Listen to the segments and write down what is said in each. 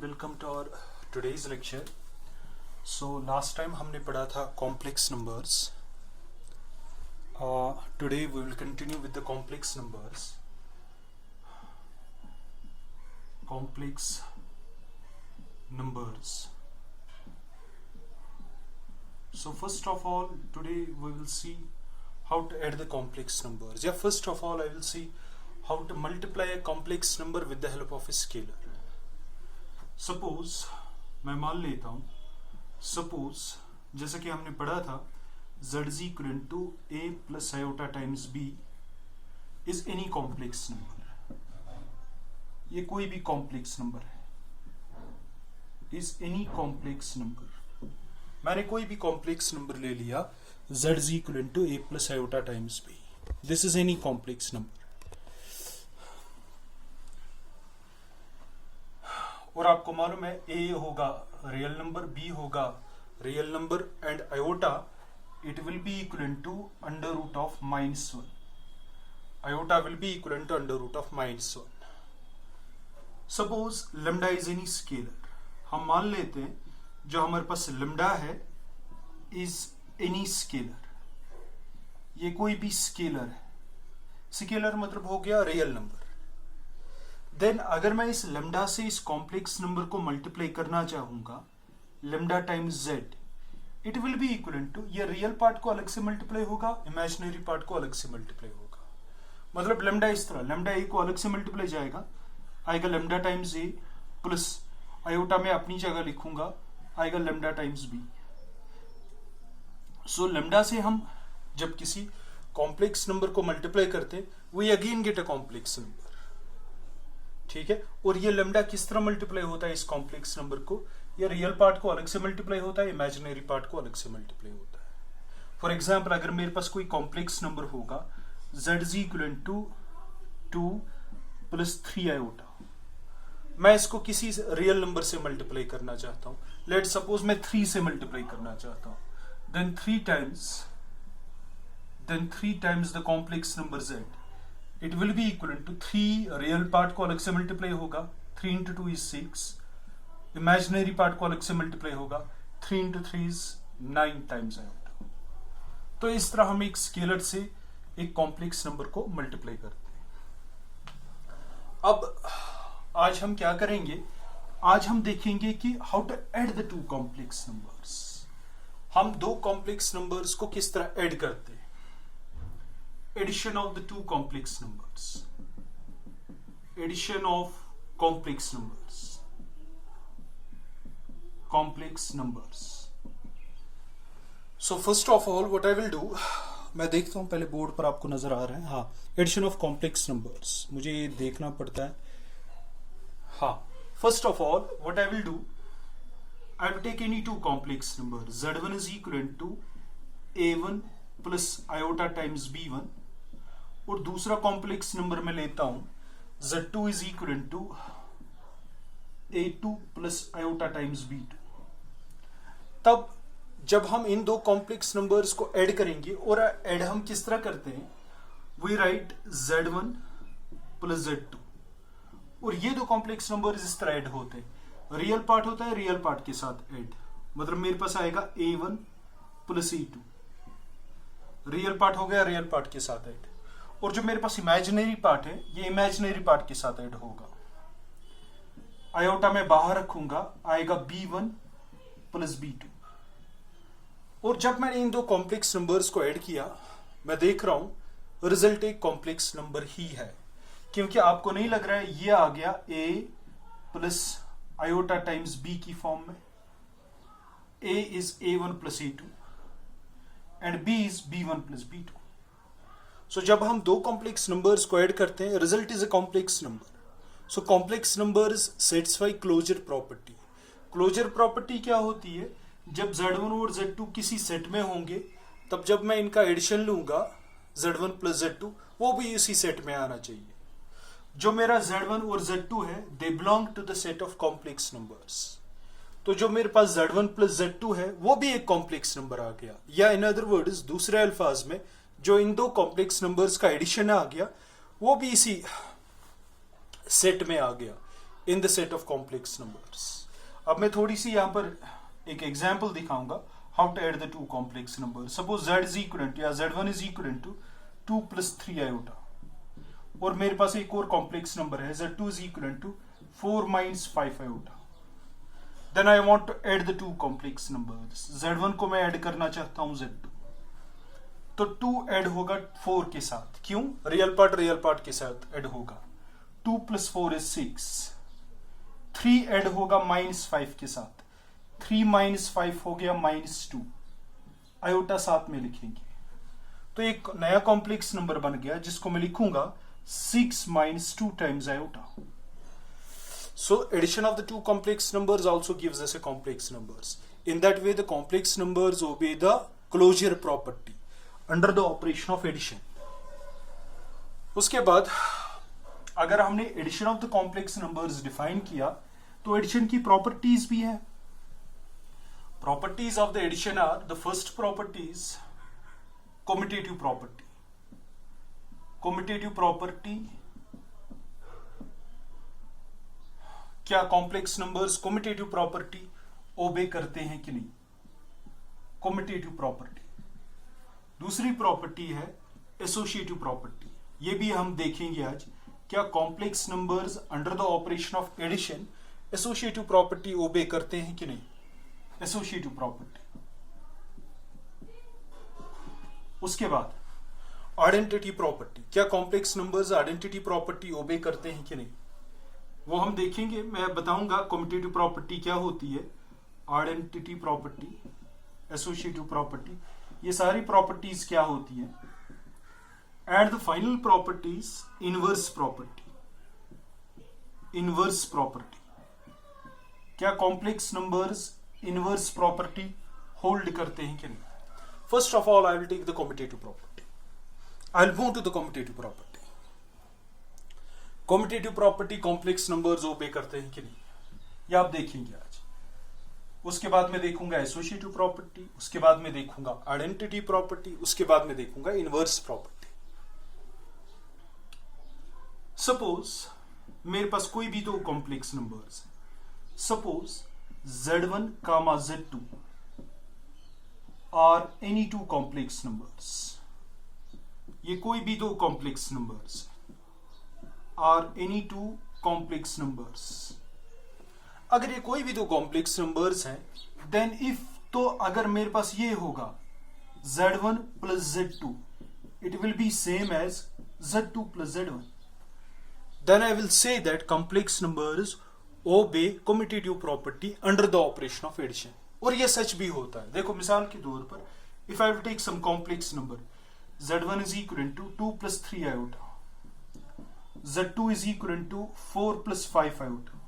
welcome to our today's lecture. So last time हमने पढ़ा था complex numbers. Today we will continue with the complex numbers. Complex numbers. So first of all, today we will see how to add the complex numbers. Yeah, first of all I will see how to multiply a complex number with the help of a scalar. Suppose मैं मान लेता हूं, suppose जैसा कि हमने पढ़ा था z is equal to a plus iota times b is any complex number. ये कोई भी complex number है, is any complex number. मैंने कोई भी complex number ले लिया, z is equal to a plus iota times b. This is any complex number. और आपको मालूम है a होगा रियल नंबर, b होगा real number and iota it will be equal to under root of -1. Iota will be equal to under root of -1. Suppose lambda is any scalar. हम मान लेते हैं जो हमारे पास लैम्डा है इज एनी स्केलर. ये कोई भी स्केलर है. स्केलर मतलब हो गया रियल नंबर. देन अगर मैं इस लैम्डा से इस कॉम्प्लेक्स नंबर को मल्टीप्लाई करना चाहूंगा, lambda times Z, it will be equal to, ये रियल पार्ट को अलग से मल्टीप्लाई होगा, इमेजिनरी पार्ट को अलग से मल्टीप्लाई होगा. मतलब लैम्डा इस तरह, लैम्डा ए को अलग से मल्टीप्लाई जाएगा, आएगा lambda times A plus iota में अपनी जगह लिखूंगा, आएगा lambda times B. So lambda से हम जब किसी कॉम्प्लेक्स नंबर को मल्टीप्लाई करते we again get a complex number. ठीक है. और ये लैम्डा किस तरह मल्टीप्लाई होता है इस कॉम्प्लेक्स नंबर को? ये रियल पार्ट को अलग से मल्टीप्लाई होता है, इमेजिनरी पार्ट को अलग से मल्टीप्लाई होता है. फॉर एग्जांपल अगर मेरे पास कोई कॉम्प्लेक्स नंबर होगा z is equal to 2 plus 3 iota, मैं इसको किसी रियल नंबर से मल्टीप्लाई करना चाहता हूं. लेट सपोज मैं 3 से मल्टीप्लाई करना चाहता हूं. Then 3 times the complex number z, it will be equal to 3 real part को अलग से मल्टीप्लाई होगा, 3 into 2 is 6, इमेजिनरी पार्ट को अलग से मल्टीप्लाई होगा, 3 into 3 is 9 टाइम्स आयोटा. तो इस तरह हम एक स्केलर से एक कॉम्प्लेक्स नंबर को मल्टीप्लाई करते हैं. अब आज हम क्या करेंगे? आज हम देखेंगे कि how to add the two complex numbers. हम दो कॉम्प्लेक्स नंबर्स को किस तरह ऐड करते हैं. Addition of the two complex numbers. Addition of complex numbers. Complex numbers. So first of all, what I will do, मैं देखता हूं पहले बोर्ड पर आपको नजर आ रहा है. हाँ, एडिशन ऑफ कॉम्प्लेक्स नंबर्स मुझे ये देखना पड़ता है. हाँ, first of all what I will do, I will take any two complex number. z1 is equal to a1 plus iota times b1, और दूसरा कॉम्प्लेक्स नंबर में लेता हूं z2 is equal to a2 plus iota times b2. तब जब हम इन दो complex numbers को ऐड करेंगे, और ऐड हम किस तरह करते हैं, we write z1 plus z2, और ये दो कॉम्प्लेक्स नंबर्स इस तरह ऐड होते हैं. रियल पार्ट होता है रियल पार्ट के साथ ऐड, मतलब मेरे पास आएगा a1 plus a2. Real part हो गया रियल पार्ट के साथ ऐड, और जो मेरे पास इमेजिनरी पार्ट है ये इमेजिनरी पार्ट के साथ ऐड होगा. आयोटा में बाहर रखूंगा, आएगा b1 प्लस b2. और जब मैंने इन दो कॉम्प्लेक्स नंबर्स को ऐड किया, मैं देख रहा हूं रिजल्ट एक कॉम्प्लेक्स नंबर ही है, क्योंकि आपको नहीं लग रहा है ये आ गया a plus iota times b की फॉर्म में. a is a1 plus a2 and b is b1 plus b2. So जब हम दो कॉम्प्लेक्स नंबर्स को ऐड करते हैं, result is a complex number. So complex numbers satisfy closure property. Closure property क्या होती है? जब z1 और z2 किसी सेट में होंगे, तब जब मैं इनका एडिशन लूंगा z1 प्लस z2, वो भी इसी सेट में आना चाहिए. जो मेरा z1 और z2 है, they belong to the set of complex numbers. तो जो मेरे पास z1 प्लस z2 है वो भी एक कॉम्प्लेक्स नंबर आ गया. या इन अदर वर्ड्स, दूसरे अल्फाज में, जो इन दो कॉम्प्लेक्स नंबर्स का एडिशन आ गया वो भी इसी सेट में आ गया. In the set of complex numbers. अब मैं थोड़ी सी यहाँ पर एक एग्जाम्पल दिखाऊंगा how to add the two complex number. Suppose z is equal to या z1 is equal to 2 + 3 iota, और मेरे पास एक और कॉम्प्लेक्स नंबर है z2 is equal to 4 - 5 iota. Then I want to add the two complex numbers. z1 को मैं add करना चाहता हूं z2, तो 2 ऐड होगा 4 के साथ। क्यों? रियल पार्ट के साथ ऐड होगा। 2 + 4 is 6। 3 ऐड होगा -5 के साथ। 3 - 5 हो गया -2। आयोटा साथ में लिखेंगे तो एक नया कॉम्प्लेक्स नंबर बन गया जिसको मैं लिखूंगा 6 - 2 times iota. So addition of the two complex numbers also gives us a complex numbers. In that way the complex numbers obey the closure property under the operation of addition. उसके बाद अगर हमने addition of the complex numbers define किया तो addition की properties भी हैं। Properties of the addition are the first properties commutative property. Commutative property क्या complex numbers commutative property obey करते हैं कि नहीं? Commutative property. दूसरी प्रॉपर्टी है एसोसिएटिव प्रॉपर्टी। ये भी हम देखेंगे आज, क्या complex numbers under the operation of addition associative property obey करते हैं कि नहीं? Associative property. उसके बाद आइडेंटिटी प्रॉपर्टी। क्या complex numbers identity property obey करते हैं कि नहीं? वो हम देखेंगे। मैं बताऊंगा कॉम्यूटेटिव प्रॉपर्टी क्या होती है, आइडेंटिटी प्रॉपर्टी, एसोसिएटिव प्रॉपर्टी, ये सारी प्रॉपर्टीज क्या होती है। And the final properties inverse property. Inverse property, क्या complex numbers inverse property hold करते हैं कि नहीं? First of all I will take the commutative property. I will move to the commutative property. Commutative property complex numbers obey करते हैं कि नहीं, ये आप देखेंगे आज। उसके बाद में देखूंगा एसोसिएटिव प्रॉपर्टी, उसके बाद में देखूंगा आइडेंटिटी प्रॉपर्टी, उसके बाद में देखूंगा इनवर्स प्रॉपर्टी। सपोज मेरे पास कोई भी दो कॉम्प्लेक्स नंबर्स है। Suppose z1, z2 are any two complex numbers. ये कोई भी दो complex numbers are any two complex numbers. अगर ये कोई भी दो कॉम्प्लेक्स नंबर्स हैं, देन इफ, तो अगर मेरे पास ये होगा z1 + z2, it will be same as z2 + z1. Then I will say that complex numbers obey commutative property under the operation of addition. और ये सच भी होता है। देखो मिसाल के तौर पर, if I will take some complex number, z1 is equal to 2 + 3 iota, z2 is equal to 4 + 5 iota.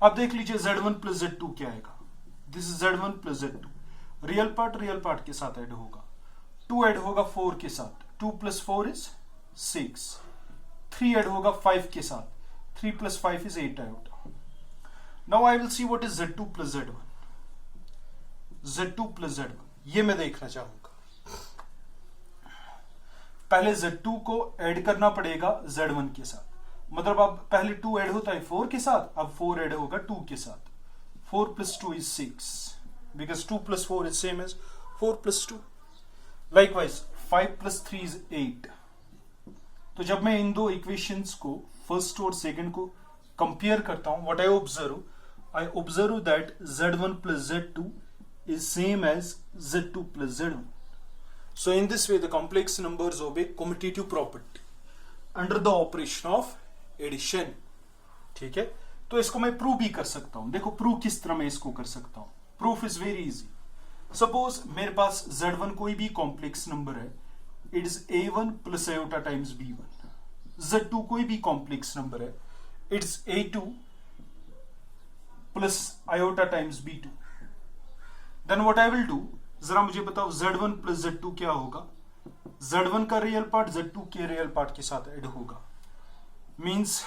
अब देख लीजिए z1 + z2 क्या आएगा। This is z1 + z2। Real part के साथ ऐड होगा। 2 ऐड होगा 4 के साथ। 2 + 4 is 6। 3 ऐड होगा 5 के साथ। 3 + 5 is 8 iota. Now I will see what is z2 + z1. z2 + z1 ये मैं देखना चाहूंगा। पहले z2 को ऐड करना पड़ेगा z1 के साथ। मतलब अब पहले 2 ऐड होता है 4 के साथ, अब 4 ऐड होगा 2 के साथ। 4 + 2 is 6 because 2 + 4 is same as 4 + 2. Likewise 5 + 3 is 8. तो जब मैं इन दो इक्वेशंस को, फर्स्ट और सेकंड को कंपेयर करता हूं, what I observe that z1 + z2 is same as z2 + z1. So in this way the complex numbers obey commutative property under the operation of addition. ठीक है, तो इसको मैं प्रूव भी कर सकता हूं। देखो प्रूव किस तरह मैं इसको कर सकता हूं। Proof is very easy. Suppose मेरे पास z1 कोई भी कॉम्प्लेक्स नंबर है, it is a1 + iota times b1. z2 कोई भी कॉम्प्लेक्स नंबर है, it is a2 + iota times b2. Then what I will do, जरा मुझे बताओ z1 + z2 क्या होगा। z1 का रियल पार्ट z2 के रियल पार्ट के साथ ऐड होगा। मींस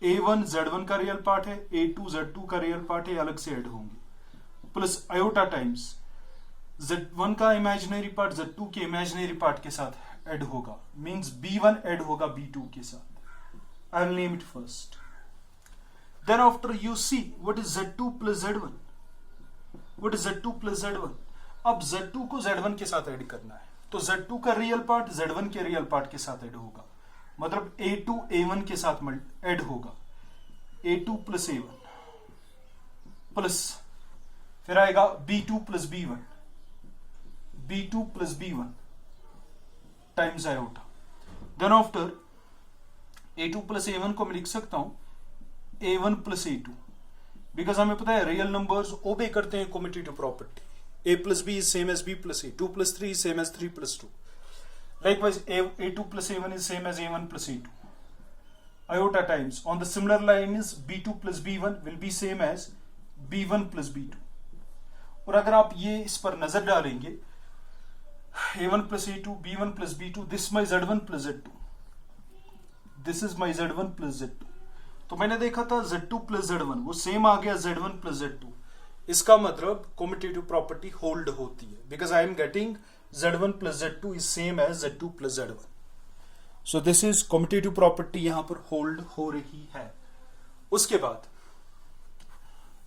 a1 z1 का रियल पार्ट है, a2 z2 का रियल पार्ट है, अलग से ऐड होंगे। प्लस iota टाइम्स z1 का इमेजिनरी पार्ट z2 के इमेजिनरी पार्ट के साथ ऐड होगा। मींस b1 ऐड होगा b2 के साथ। I will name it first. Then after you see what is Z2 plus Z1. What is Z2 plus Z1? अब Z2 को Z1 के साथ ऐड करना है, तो Z2 का रियल पार्ट Z1 के रियल पार्ट के साथ ऐड होगा, मतलब A2 A1 के साथ ऐड होगा, A2 प्लस A1 प्लस फिर आएगा B2 plus B1, B2 plus B1 times iota. Then after A2 plus A1 को मैं लिख सकता हूं A1 प्लस A2, बिकॉज हमें पता है रियल नंबर्स ओबे करते हैं commutative property, A plus B is same as B plus A, 2 plus 3 is same as 3 plus 2, likewise A2 plus A1 is same as A1 plus A2, iota times on the similar line is B2 plus B1 will be same as B1 plus B2। और अगर आप ये इस पर नजर डालेंगे A1 plus A2 B1 plus B2, this my Z1 plus Z2, this is my Z1 plus Z2। तो मैंने देखा था Z2 plus Z1 वो सेम आ गया Z1 plus Z2, इसका मतलब कम्यूटेटिव प्रॉपर्टी होल्ड होती है, because I am getting Z1 plus Z2 is same as Z2 plus Z1। So this is commutative property यहां पर होल्ड हो रही है। उसके बाद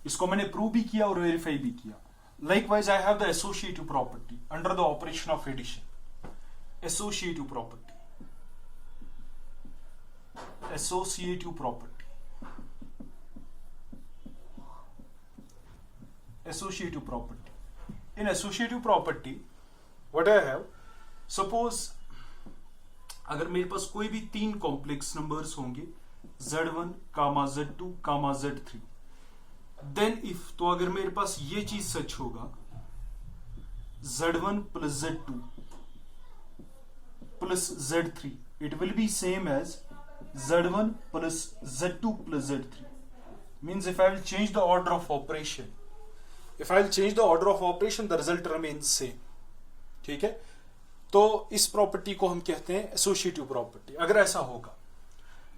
इसको मैंने प्रूव भी किया और वेरीफाई भी किया। Likewise I have the associative property under the operation of addition, associative property, associative property, associative property। In associative property what I have, suppose अगर मेरे पास कोई भी तीन कॉम्प्लेक्स नंबर्स होंगे Z1, Z2, Z3, then if, तो अगर मेरे पास ये चीज सच होगा Z1 plus Z2 plus Z3 it will be same as Z1 plus Z2 plus Z3, means if I will change the order of operation, if I will change the order of operation the result remains same। ठीक है, तो इस property को हम कहते हैं associative property. अगर ऐसा होगा,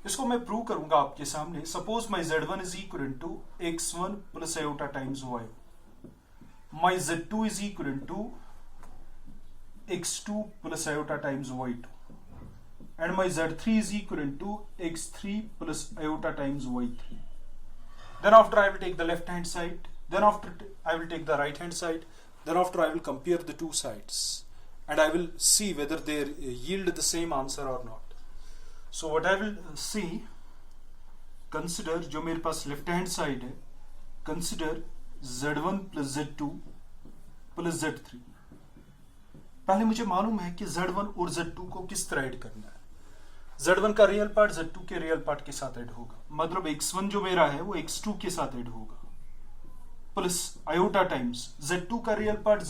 इसको मैं प्रूव करूंगा आपके सामने। Suppose my Z1 is equal to x1 plus iota times y, my Z2 is equal to x2 plus iota times y2, and my Z3 is equal to x3 plus iota times y3। Then after I will take the left hand side, then after I will take the right hand side, then after I will compare the two sides and I will see whether they yield the same answer or not। So what I will see, consider जो मेरे पास left hand side है, consider Z1 plus Z2 plus Z3। पहले मुझे मालूम है कि Z1 और Z2 को किस तरह ऐड करना है। Z1 का रियल पार्ट Z2 के रियल पार्ट के साथ ऐड होगा, मतलब x1 जो मेरा है वो x2 के साथ ऐड होगा, प्लस आयोटा टाइम्स Z2 का रियल पार्ट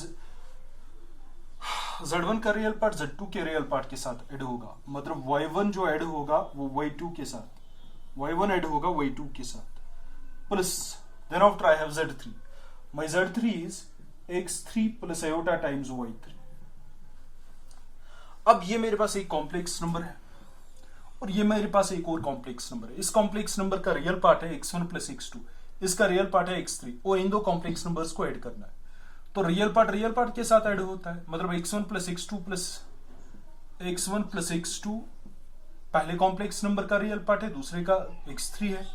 Z1 का रियल पार्ट Z2 के रियल पार्ट के साथ ऐड होगा, मतलब Y1 जो ऐड होगा वो Y2 के साथ, Y1 ऐड होगा Y2 के साथ, plus then after I have Z3, my Z3 is x3 plus iota times Y3। अब ये मेरे पास एक कॉम्प्लेक्स नंबर है और ये मेरे पास एक और कॉम्प्लेक्स नंबर है। इस कॉम्प्लेक्स नंबर का रियल पार्ट है x1 प्लस x2, इसका रियल पार्ट है x3, और इन दो कॉम्प्लेक्स नंबर्स को ऐड करना है। तो रियल पार्ट के साथ ऐड होता है, मतलब x1 plus x2 plus x1 plus x2 पहले कॉम्प्लेक्स नंबर का रियल पार्ट है, दूसरे का x3 है,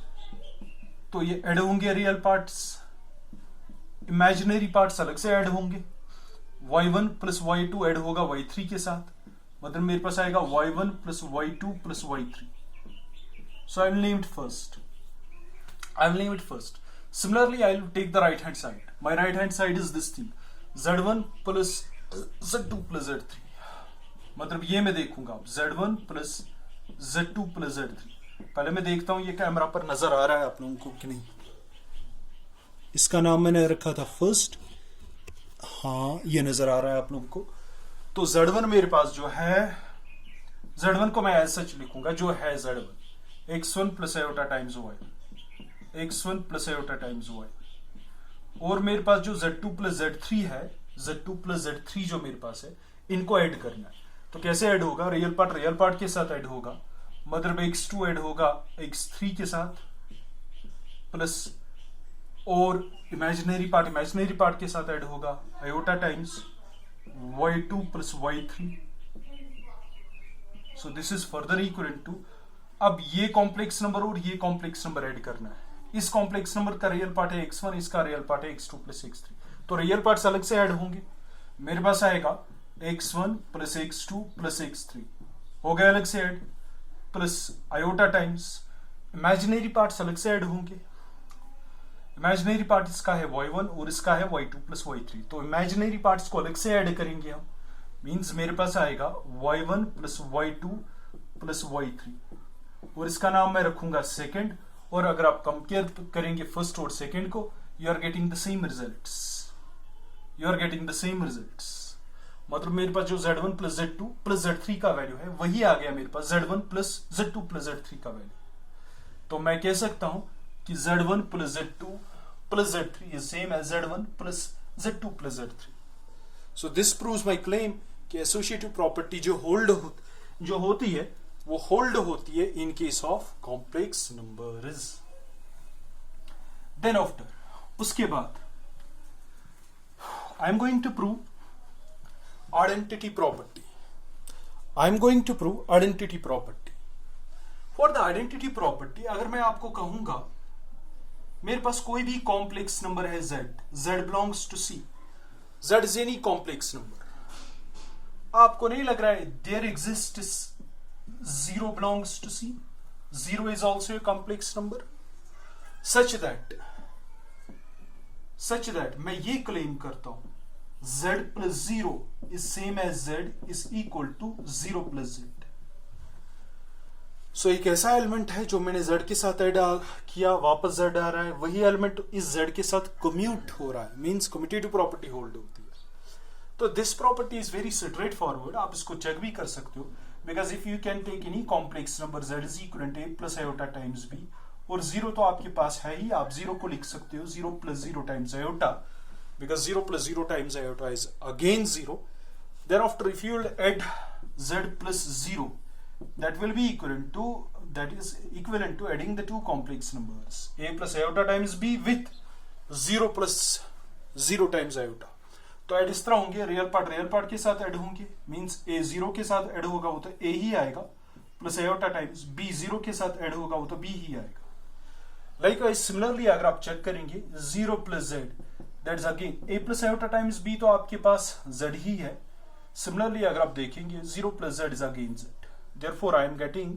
तो ये ऐड होंगे रियल पार्ट्स, इमेजिनरी पार्ट्स अलग से ऐड होंगे। y1 प्लस y2 ऐड होगा y3 के साथ, मतलब मेरे पास आएगा y1 plus y2 plus y3। So I will name it first। Similarly, I will take the right hand side. My right hand side is this thing, Z1 plus Z2 plus Z3। मतलब ये मैं देखूंगा Z1 plus Z2 plus Z3। पहले मैं देखता हूं ये camera पर नजर आ रहा है आप लोगों को कि नहीं। इसका नाम मैंने रखा था फर्स्ट, हाँ ये नजर आ रहा है आप लोगों को। तो Z1 मेरे पास जो है, Z1 को मैं एज सच लिखूंगा जो है Z1 x1 plus iota times y, x1 plus iota times y, और मेरे पास जो Z2 प्लस Z3 है, Z2 प्लस Z3 जो मेरे पास है, इनको ऐड करना है। तो कैसे ऐड होगा, रियल पार्ट के साथ ऐड होगा, मतलब x2 ऐड होगा x3 के साथ, प्लस और इमेजिनरी पार्ट के साथ ऐड होगा iota times y2 plus y3। So this is further equal to, अब ये कॉम्प्लेक्स नंबर और ये कॉम्प्लेक्स नंबर ऐड करना है, इस कॉम्प्लेक्स नंबर का रियल पार्ट है x1, इसका रियल पार्ट है x2 प्लस x3, तो रियल पार्ट्स अलग से ऐड होंगे। मेरे पास आएगा x1 plus x2 plus x3 हो गया अलग से add, plus iota times imaginary parts अलग से ऐड होंगे। इमेजिनरी पार्ट इसका है y1 और इसका है y2 प्लस y3, तो इमेजिनरी पार्ट्स को अलग से ऐड करेंगे हम, मींस मेरे पास आएगा y1 plus y2 plus y3 और इसका नाम मैं रखूंगा सेकंड। और अगर आप कंपेयर करेंगे फर्स्ट और सेकंड को, you are getting the same results, you are getting the same results. मतलब मेरे पास जो z1 plus z2 plus z3 का वैल्यू है वही आ गया मेरे पास z1 plus z2 plus z3 का वैल्यू। तो मैं कह सकता हूं कि z1 plus z2 plus z3 is same as z1 plus z2 plus z3। So this proves my claim कि associative property जो होती है वो होल्ड होती है in case of complex numbers। Then after, उसके बाद I am going to prove identity property। I am going to prove identity property। For the identity property अगर मैं आपको कहूंगा मेरे पास कोई भी कॉम्प्लेक्स नंबर है z belongs to c, z is any complex number, आपको नहीं लग रहा है there exist 0 belongs to c, 0 is also a complex number, such that मैं ये क्लेम करता हूं z plus 0 is same as z is equal to 0 plus z। So एक ऐसा एलिमेंट है जो मैंने z के साथ ऐड किया, वापस z आ रहा है, वही एलिमेंट इस z के साथ कम्यूट हो रहा है, मींस कम्यूटेटिव प्रॉपर्टी होल्ड होती है। तो this property is very straightforward, आप इसको चेक भी कर सकते हो, because if you can take any complex number z is equal to a plus iota times b, और 0 तो आपके पास है ही, आप 0 को लिख सकते हो 0 plus 0 times iota, because 0 plus 0 times iota is again 0। Then after if you add z plus 0, that will be equivalent to adding the two complex numbers a plus iota times b with 0 plus 0 times iota। तो add इस तरह होंगे, real part के साथ add होंगे, means a 0 के साथ add होगा वो तो a ही आएगा, प्लस iota टाइम्स b 0 के साथ ऐड होगा वो तो b ही आएगा। लाइकवाइज सिमिलरली अगर आप चेक करेंगे 0 plus z, that is again a plus iota times b, तो आपके पास z ही है। सिमिलरली अगर आप देखेंगे 0 plus z is again z, therefore I am getting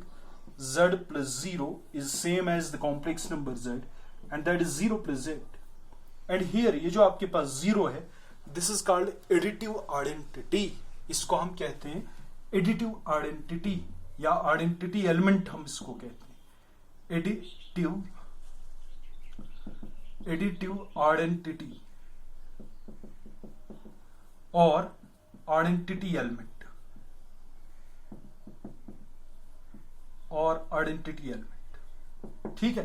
z plus 0 is same as the complex number z and that is 0 plus z, and here ये जो आपके पास 0 है, this is called additive identity, इसको हम कहते हैं additive identity या identity element हम इसको कहते हैं, additive identity और identity element और आइडेंटिटी एलिमेंट। ठीक है,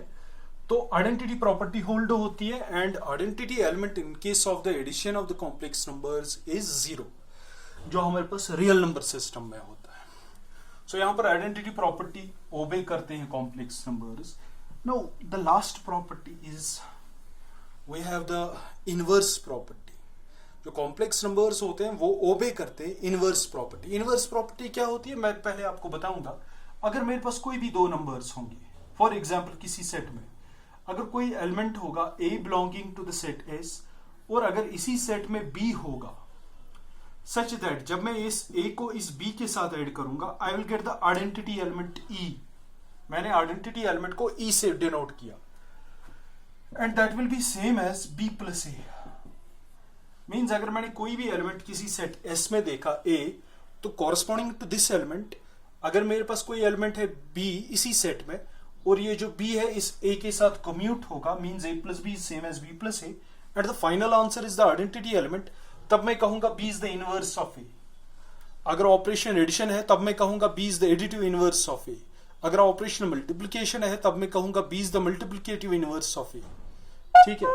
तो आइडेंटिटी प्रॉपर्टी होल्ड होती है and identity element in case of the addition of the complex numbers is 0, जो हमारे पास रियल नंबर सिस्टम में होता है। सो यहां पर आइडेंटिटी प्रॉपर्टी ओबे करते हैं complex numbers. Now the last property is we have the inverse property. जो कॉम्प्लेक्स नंबर्स होते हैं वो ओबे करते हैं इनवर्स प्रॉपर्टी। इनवर्स प्रॉपर्टी क्या होती है मैं पहले आपको बताऊंगा। अगर मेरे पास कोई भी दो नंबर्स होंगे, फॉर एग्जाम्पल किसी सेट में अगर कोई एलिमेंट होगा a belonging to the set S और अगर इसी सेट में b होगा, सच दैट जब मैं इस a को इस b के साथ ऐड करूंगा I will get the identity element e। मैंने आइडेंटिटी एलिमेंट को e से डिनोट किया and that will be same as b plus a। Means अगर मैंने कोई भी एलिमेंट किसी सेट S में देखा a, तो कॉरस्पॉन्डिंग टू दिस एलिमेंट अगर मेरे पास कोई एलिमेंट है b इसी सेट में और ये जो b है इस a के साथ कम्यूट होगा, means a plus b same as b plus a and the final answer is the identity element, तब मैं कहूंगा b is the inverse of a। अगर ऑपरेशन एडिशन है तब मैं कहूंगा b is the additive inverse of a। अगर operation multiplication है तब मैं कहूंगा b is the multiplicative inverse of a। ठीक है,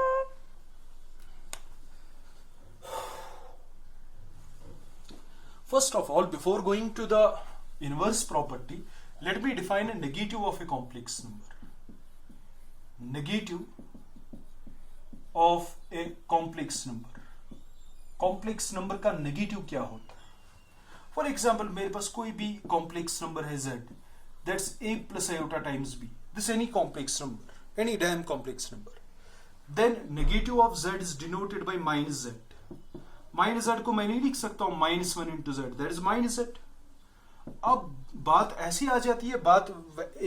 first of all before going to the inverse property, let me define a negative of a complex number. Negative of a complex number. Complex number का negative क्या होता है? For example, मेरे पास कोई भी complex number है z, that's a plus iota times b. This is any complex number. any damn complex number. Then negative of z is denoted by minus z. Minus z को मैं नहीं लिख सकता हूं -1 into z, that is minus z. अब बात ऐसी आ जाती है, बात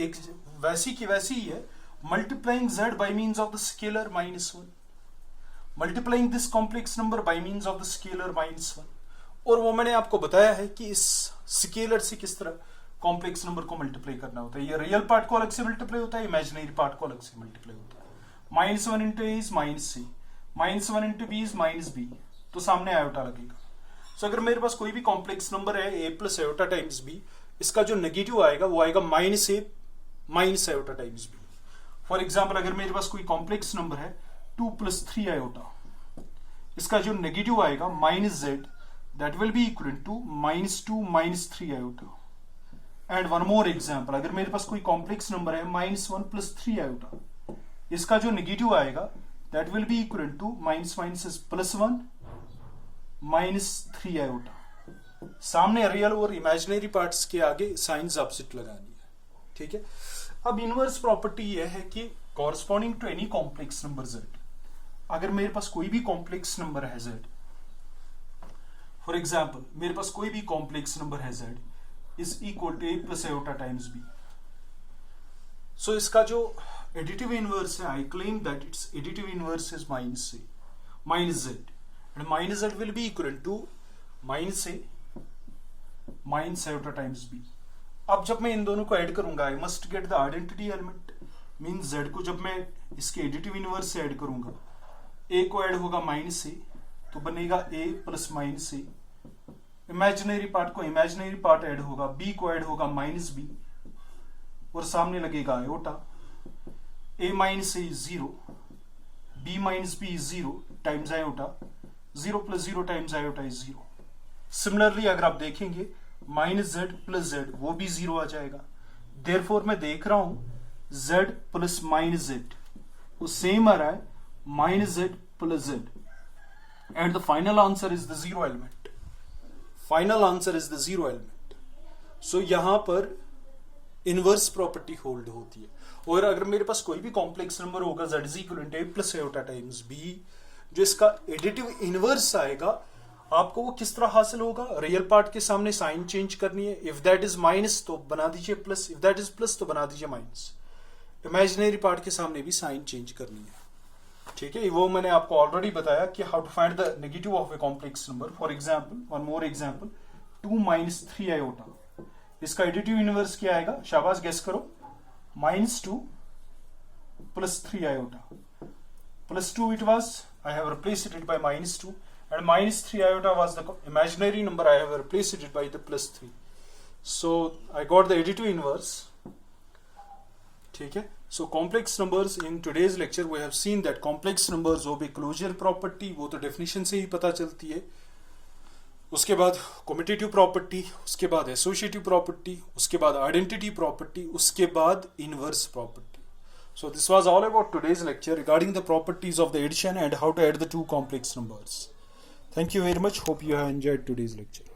एक वैसी की वैसी ही है, multiplying z by means of the scalar -1, multiplying this complex number by means of the scalar -1. और वो मैंने आपको बताया है कि इस स्केलर से किस तरह कॉम्प्लेक्स नंबर को मल्टीप्लाई करना होता है. ये रियल पार्ट को अलग से मल्टीप्लाई होता है, इमेजिनरी पार्ट को अलग से मल्टीप्लाई होता है. -1 into a is -c, -1 into b is -b, तो सामने आयोटा लगेगा. सो अगर मेरे पास कोई भी कॉम्प्लेक्स नंबर है a plus iota times b, इसका जो नेगेटिव आएगा वो आएगा -a minus iota times b. For example अगर मेरे पास कोई कॉम्प्लेक्स नंबर है 2 + 3 आयोटा, इसका जो नेगेटिव आएगा -z, that will be equivalent to -2 - 3 iota. And one more example, अगर मेरे पास कोई कॉम्प्लेक्स नंबर है -1 + 3 iota, इसका जो नेगेटिव आएगा that will be equivalent to -1 - 3 iota. सामने रियल और इमेजिनरी पार्ट्स के आगे साइंस ऑपोजिट लगानी है. ठीक है. अब इनवर्स प्रॉपर्टी यह है कि corresponding to any complex number z, अगर मेरे पास कोई भी कॉम्प्लेक्स नंबर है z, फॉर एग्जाम्पल मेरे पास कोई भी कॉम्प्लेक्स नंबर है z is equal to a plus iota times b. So इसका जो एडिटिव इनवर्स है, I claim that it's additive inverse is -z, and -z will be equal to -a minus iota times b. अब जब मैं इन दोनों को add करूंगा, I must get the identity element. Means z को जब मैं इसके एडिटिव इनवर्स से ऐड करूंगा, a को ऐड होगा -a, तो बनेगा a plus -a. Imaginary part को इमेजिनरी पार्ट ऐड होगा, b को ऐड होगा -b, और सामने लगेगा iota. a - a is 0, b - b is 0 times iota, 0 + 0 times iota is 0. Similarly अगर आप देखेंगे -z + z वो भी 0 आ जाएगा. देयरफॉर मैं देख रहा हूं z प्लस -z वो सेम आ रहा है -z + z, and the final answer is the zero element. Final answer is the zero element. So यहां पर इनवर्स प्रॉपर्टी होल्ड होती है. और अगर मेरे पास कोई भी कॉम्प्लेक्स नंबर होगा z is equal to a plus iota times b, जो इसका एडिटिव इनवर्स आएगा, आपको वो किस तरह हासिल होगा? रियल पार्ट के सामने साइन चेंज करनी है. इफ दैट इज माइनस तो बना दीजिए plus, if that is plus तो बना दीजिए माइनस. इमेजिनरी पार्ट के सामने भी साइन चेंज करनी है. ठीक है. वो मैंने आपको ऑलरेडी बताया कि how to find the negative of a complex number. For example, one more example, 2 - 3 iota, इसका एडिटिव इनवर्स क्या आएगा? शाबाश, गेस करो. -2 + 3 iota. +2 it was, I have replaced it by -2, and -3 iota was the imaginary number, I have replaced it by the +3. So I got the additive inverse. ठीक है. So complex numbers, in today's lecture we have seen that complex numbers obey closure property, वो तो definition से ही पता चलती है. उसके बाद commutative property, उसके बाद associative property, उसके बाद identity property, उसके बाद inverse property. So this was all about today's lecture regarding the properties of the addition and how to add the two complex numbers. Thank you very much. Hope you have enjoyed today's lecture.